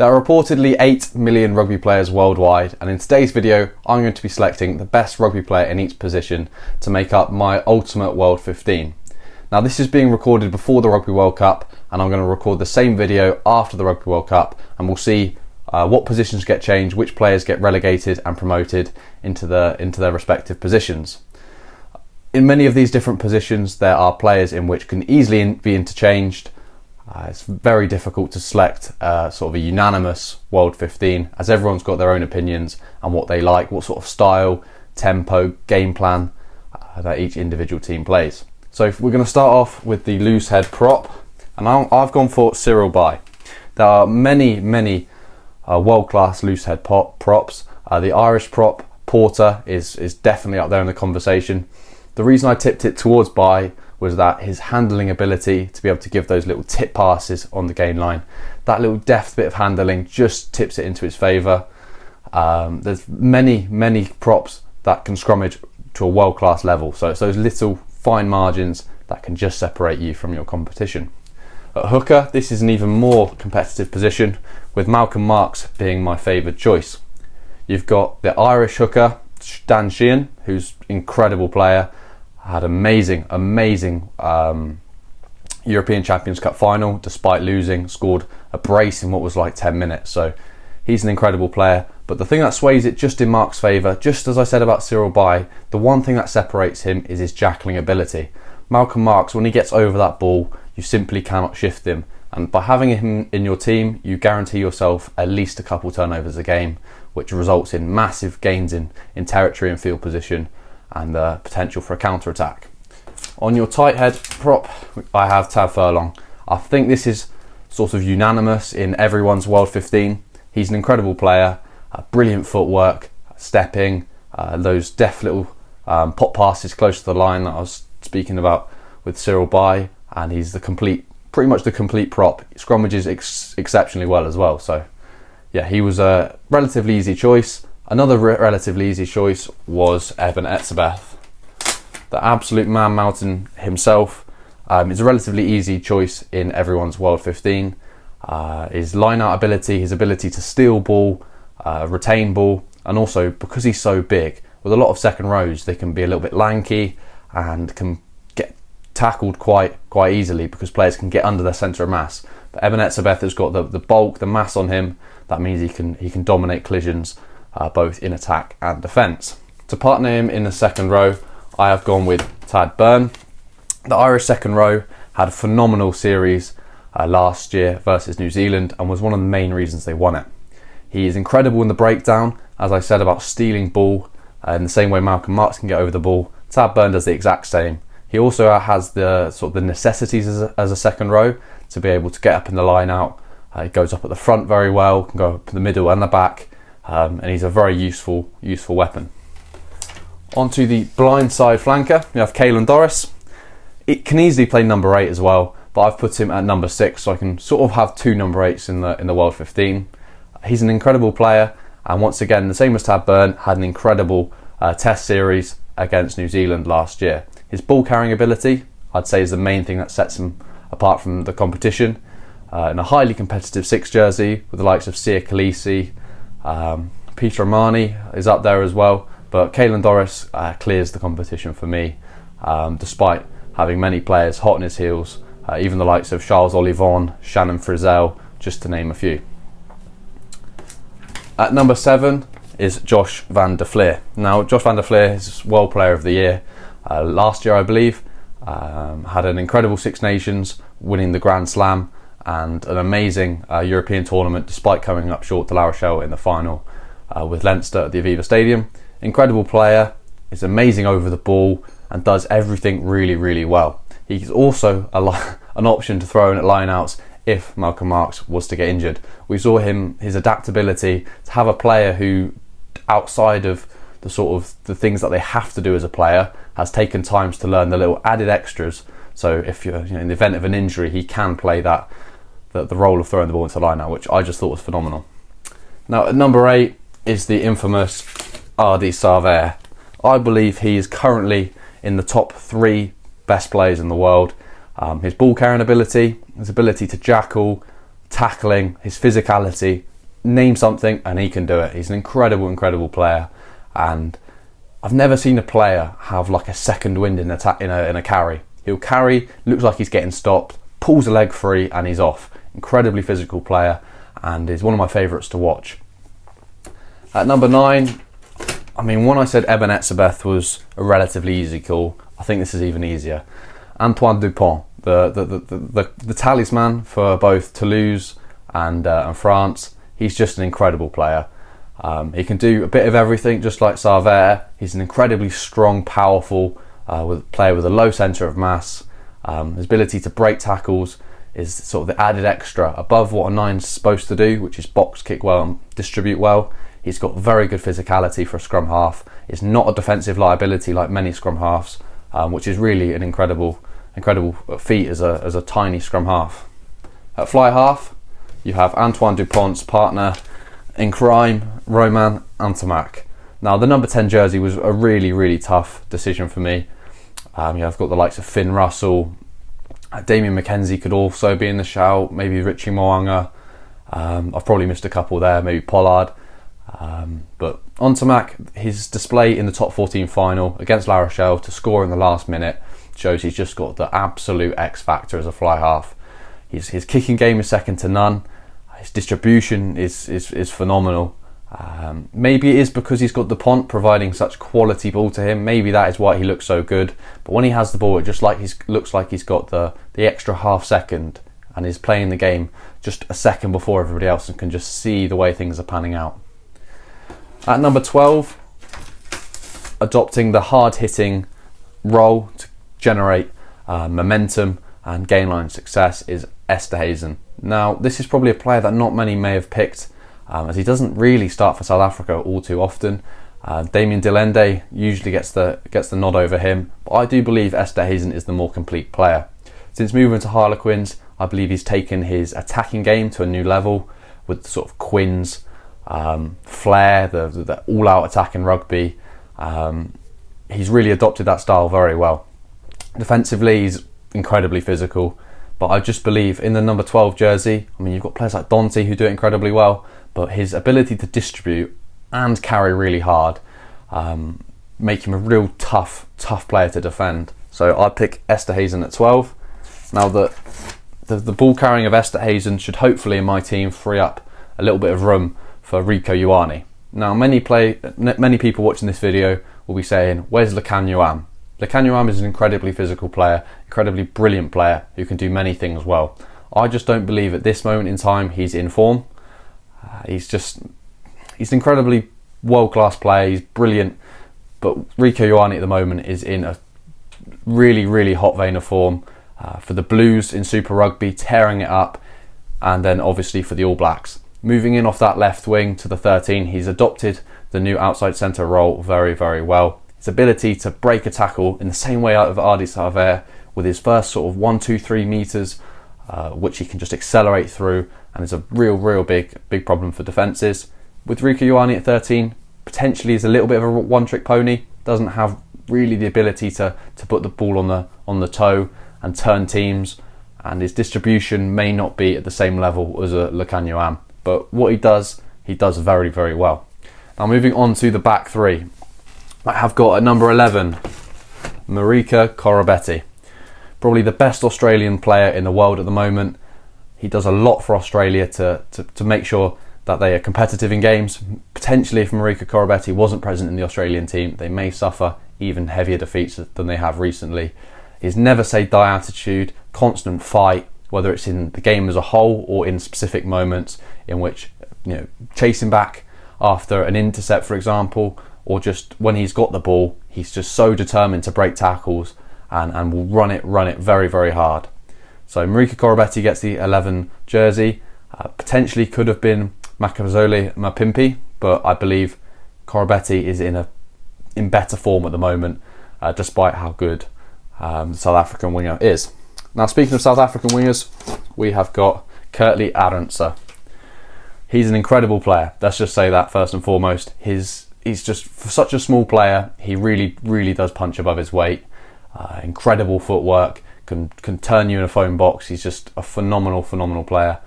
There are reportedly 8 million rugby players worldwide, and in today's video I'm going to be selecting the best rugby player in each position to make up my ultimate World 15. Now this is being recorded before the Rugby World Cup, and I'm going to record the same video after the Rugby World Cup, and we'll see what positions get changed, which players get relegated and promoted into their respective positions. In many of these different positions there are players in which can easily be interchanged. It's very difficult to select sort of a unanimous World 15, as everyone's got their own opinions and what they like, what sort of style, tempo, game plan that each individual team plays. So we're going to start off with the loose head prop, and I've gone for Cyril Baille. There are many world-class loose head props. The Irish prop Porter is definitely up there in the conversation. The reason I tipped it towards Baille was that his handling ability to be able to give those little tip passes on the gain line, that little deft bit of handling just tips it into his favour. There's many props that can scrummage to a world-class level, so it's those little fine margins that can just separate you from your competition. At hooker, this is an even more competitive position, with Malcolm Marx being my favoured choice. You've got the Irish hooker Dan Sheehan, who's an incredible player, had amazing European Champions Cup final despite losing, scored a brace in what was like 10 minutes, so he's an incredible player. But the thing that sways it just in Mark's favour, just as I said about Cyril Baille, the one thing that separates him is his jackling ability. Malcolm Marx, when he gets over that ball, you simply cannot shift him, and by having him in your team you guarantee yourself at least a couple turnovers a game, which results in massive gains in territory and field position and the potential for a counter-attack. On your tight head prop, I have Tav Furlong. I think this is sort of unanimous in everyone's World 15. He's an incredible player, brilliant footwork, stepping, those deft little pop passes close to the line that I was speaking about with Cyril Baille, and he's pretty much the complete prop. He scrummages exceptionally well as well. So yeah, he was a relatively easy choice. Another relatively easy choice was Eben Etzebeth. The absolute man mountain himself is a relatively easy choice in everyone's World 15. His line-out ability, his ability to steal ball, retain ball, and also because he's so big, with a lot of second rows they can be a little bit lanky and can get tackled quite easily because players can get under their centre of mass. But Eben Etzebeth has got the bulk, the mass on him. That means he can dominate collisions both in attack and defence. To partner him in the second row, I have gone with Tad Burn. The Irish second row had a phenomenal series last year versus New Zealand and was one of the main reasons they won it. He is incredible in the breakdown, as I said about stealing ball, in the same way Malcolm Marx can get over the ball. Tad Burn does the exact same. He also has the sort of the necessities as a second row to be able to get up in the line out. He goes up at the front very well, can go up in the middle and the back, and he's a very useful weapon. Onto the blind side flanker, we have Caelan Doris. It can easily play number 8 as well, but I've put him at number 6, so I can sort of have 2 number 8s in the World 15. He's an incredible player, and once again, the same as Tad Burn, had an incredible test series against New Zealand last year. His ball carrying ability, I'd say, is the main thing that sets him apart from the competition. In a highly competitive 6 jersey with the likes of Sia Khaleesi, Peter Amani is up there as well, but Caelan Doris clears the competition for me, despite having many players hot on his heels, even the likes of Charles Olivon, Shannon Frizzell, just to name a few. At number 7 is Josh van der Flier. Now, Josh van der Flier is World Player of the Year. Last year, I believe, had an incredible Six Nations, winning the Grand Slam, and an amazing European tournament despite coming up short to La Rochelle in the final with Leinster at the Aviva Stadium. Incredible player, is amazing over the ball and does everything really well. He's also an option to throw in at lineouts if Malcolm Marx was to get injured. We saw his adaptability to have a player who, outside of the things that they have to do as a player, has taken times to learn the little added extras. So if you're in the event of an injury, he can play the role of throwing the ball into the line out, which I just thought was phenomenal. Now at number 8 is the infamous Ardie Savea. I believe he is currently in the top 3 best players in the world. His ball carrying ability, his ability to jackal, tackling, his physicality. Name something and he can do it. He's an incredible player, and I've never seen a player have like a second wind in a carry. He'll carry, looks like he's getting stopped, pulls a leg free and he's off. Incredibly physical player, and is one of my favourites to watch. At number 9, I mean, when I said Eben Etzebeth was a relatively easy call, I think this is even easier. Antoine Dupont, the talisman for both Toulouse and France. He's just an incredible player. He can do a bit of everything, just like Sarver. He's an incredibly strong, powerful player with a low centre of mass. His ability to break tackles is sort of the added extra above what a 9's supposed to do, which is box kick well and distribute well. He's got very good physicality for a scrum half. He's not a defensive liability like many scrum halves, which is really an incredible feat as a tiny scrum half. At fly half, you have Antoine Dupont's partner in crime, Romain Ntamack. Now, the number 10 jersey was a really tough decision for me. I've got the likes of Finn Russell, Damien McKenzie could also be in the shout, maybe Richie Moanga. I've probably missed a couple there, maybe Pollard. But Ntamack, his display in the top 14 final against La Rochelle to score in the last minute shows he's just got the absolute X factor as a fly half. His kicking game is second to none. His distribution is phenomenal. Maybe it is because he's got Dupont providing such quality ball to him. Maybe that is why he looks so good. But when he has the ball, it just looks like he's got the extra half second and is playing the game just a second before everybody else and can just see the way things are panning out. At number 12, adopting the hard-hitting role to generate momentum and gain line success is Esterhuizen. Now, this is probably a player that not many may have picked, as he doesn't really start for South Africa all too often. Damien Delende usually gets the nod over him, but I do believe Esterhuizen is the more complete player. Since moving to Harlequins, I believe he's taken his attacking game to a new level with the sort of Quins flair, the all-out attack in rugby. He's really adopted that style very well. Defensively, he's incredibly physical, but I just believe in the number 12 jersey, I mean, you've got players like Dante who do it incredibly well, but his ability to distribute and carry really hard make him a real tough player to defend. So I pick Esterhuizen at 12. Now, the ball carrying of Esterhuizen should hopefully in my team free up a little bit of room for Rico Ioane. Now, many people watching this video will be saying, where's Lekan Yuam? Lekan Yuam is an incredibly physical player, incredibly brilliant player who can do many things well. I just don't believe at this moment in time he's in form. He's an incredibly world-class player, he's brilliant, but Rico Ioane at the moment is in a really hot vein of form for the Blues in Super Rugby, tearing it up, and then obviously for the All Blacks. Moving in off that left wing to the 13, he's adopted the new outside centre role very well. His ability to break a tackle in the same way out of Adi Sarver with his first sort of 1-2-3 metres, which he can just accelerate through, and is a real big problem for defences. With Rico Ioane at 13, potentially is a little bit of a one-trick pony. Doesn't have really the ability to put the ball on the toe and turn teams, and his distribution may not be at the same level as a Lekan Yuam. But what he does very well. Now, moving on to the back three, I have got at number 11, Marika Koroibete. Probably the best Australian player in the world at the moment. He does a lot for Australia to make sure that they are competitive in games. Potentially, if Marika Koroibete wasn't present in the Australian team, they may suffer even heavier defeats than they have recently. His never say die attitude, constant fight, whether it's in the game as a whole or in specific moments in which, chasing back after an intercept, for example, or just when he's got the ball, he's just so determined to break tackles and will run it very hard. So Marika Koroibete gets the 11 jersey. Potentially could have been Makazole Mapimpi, but I believe Koroibete is in better form at the moment, despite how good the South African winger is. Now, speaking of South African wingers, we have got Kurtley Arendse. He's an incredible player. Let's just say that first and foremost. He's just, for such a small player, he really does punch above his weight. Incredible footwork, can turn you in a phone box. He's just a phenomenal player.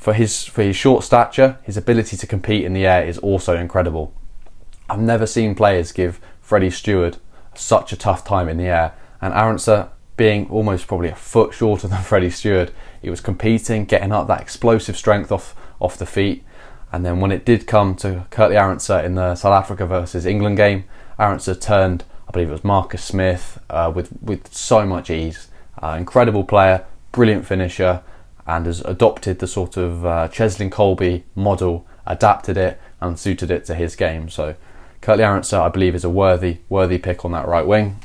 For his short stature, his ability to compete in the air is also incredible. I've never seen players give Freddie Steward such a tough time in the air, and Arendse, being almost probably a foot shorter than Freddie Steward, he was competing, getting up that explosive strength off the feet. And then when it did come to Kurtley Arendse in the South Africa versus England game, Arendse turned, I believe it was Marcus Smith, with so much ease. Incredible player, brilliant finisher, and has adopted the sort of Cheslin Colby model, adapted it and suited it to his game. So Kurtley Arendse, I believe, is a worthy pick on that right wing.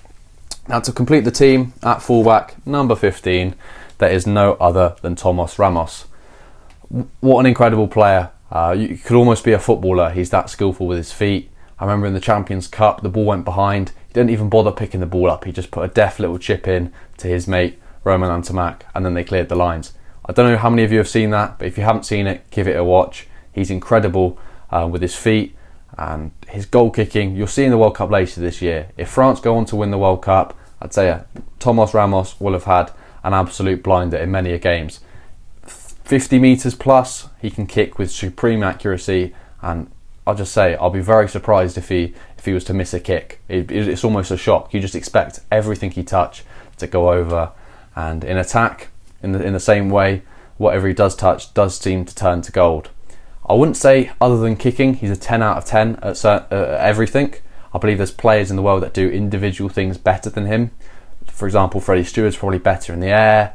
Now, to complete the team at fullback, number 15, there is no other than Thomas Ramos. What an incredible player. You could almost be a footballer. He's that skillful with his feet. I remember in the Champions Cup, the ball went behind. He didn't even bother picking the ball up. He just put a deft little chip in to his mate, Roman Antomak, and then they cleared the lines. I don't know how many of you have seen that, but if you haven't seen it, give it a watch. He's incredible with his feet and his goal kicking. You'll see in the World Cup later this year. If France go on to win the World Cup, I'd say Thomas Ramos will have had an absolute blinder in many a games. 50 metres plus, he can kick with supreme accuracy, and I'll just say I'll be very surprised if he was to miss a kick. It's almost a shock. You just expect everything he touch to go over, and in attack, in the same way, whatever he does touch does seem to turn to gold. I wouldn't say, other than kicking, he's a 10 out of 10 at everything. I believe there's players in the world that do individual things better than him. For example, Freddie Steward's probably better in the air.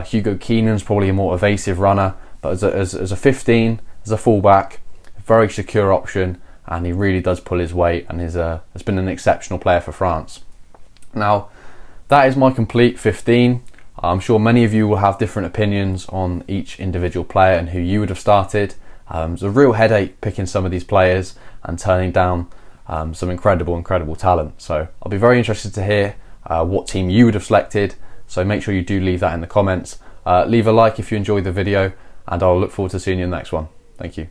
Hugo Keenan's probably a more evasive runner. But as a 15, as a fullback, a very secure option, and he really does pull his weight, and has been an exceptional player for France. Now, that is my complete 15. I'm sure many of you will have different opinions on each individual player and who you would have started. It's a real headache picking some of these players and turning down some incredible talent. So I'll be very interested to hear what team you would have selected. So make sure you do leave that in the comments. Leave a like if you enjoyed the video, and I'll look forward to seeing you in the next one. Thank you.